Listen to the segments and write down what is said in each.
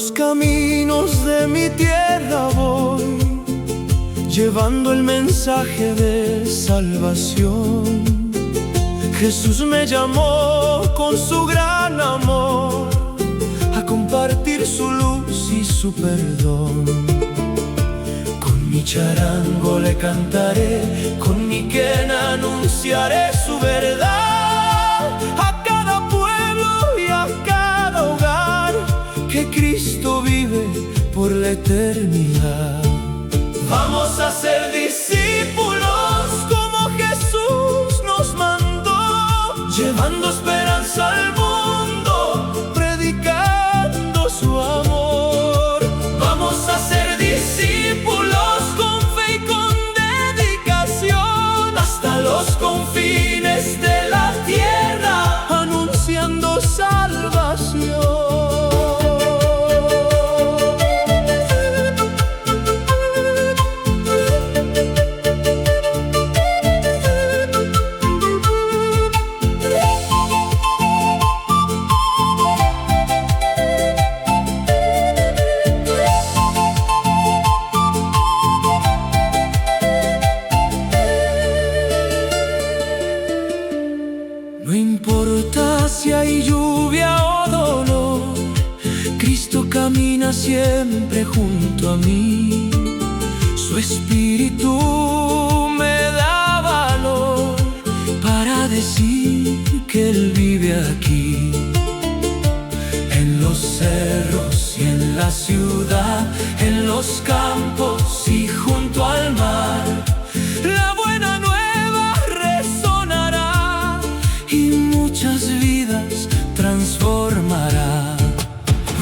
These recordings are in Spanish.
los caminos de mi tierra voy, llevando el mensaje de salvación. Jesús me llamó con su gran amor a compartir su luz y su perdón. Con mi charango le cantaré, con mi quena anunciaré su verdad a cada pueblo y a cada hogar, que Cristo vive por la eternidad. Vamos a ser discípulos como Jesús nos mandó, llevando esperanza al mundo, predicando su amor. Vamos a ser discípulos con fe y con dedicación, hasta los confines de la tierra, anunciando salvación. No importa si hay lluvia o dolor, Cristo camina siempre junto a mí. Su espíritu me da valor para decir que Él vive aquí. En los cerros y en la ciudad, en los campos y junto al mar, la buena nueva resonará y muchas vidas transformará.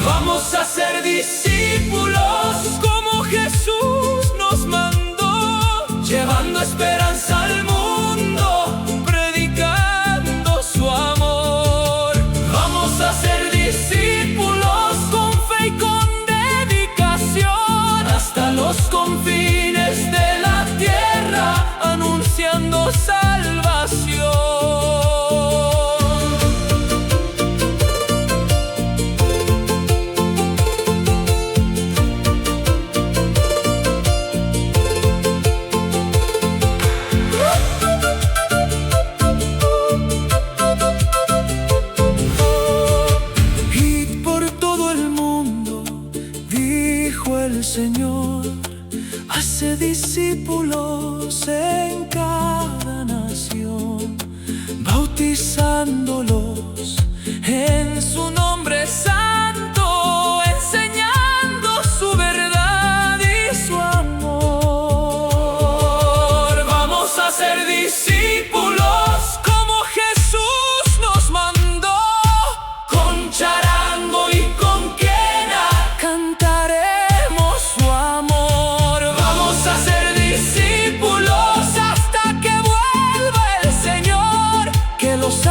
Vamos a ser discípulos como Jesús nos mandó, llevando esperanza al mundo, predicando su amor. Vamos a ser discípulos con fe y con dedicación, hasta los confines de la tierra, anunciando salvación. El Señor hace discípulos en cada nación, bautizándolos en su nombre santo, enseñando su verdad y su amor. Vamos a ser discípulos como Jesús nos mandó, con charango y con quena cantaré su amor. Vamos a ser discípulos hasta que vuelva el Señor, que los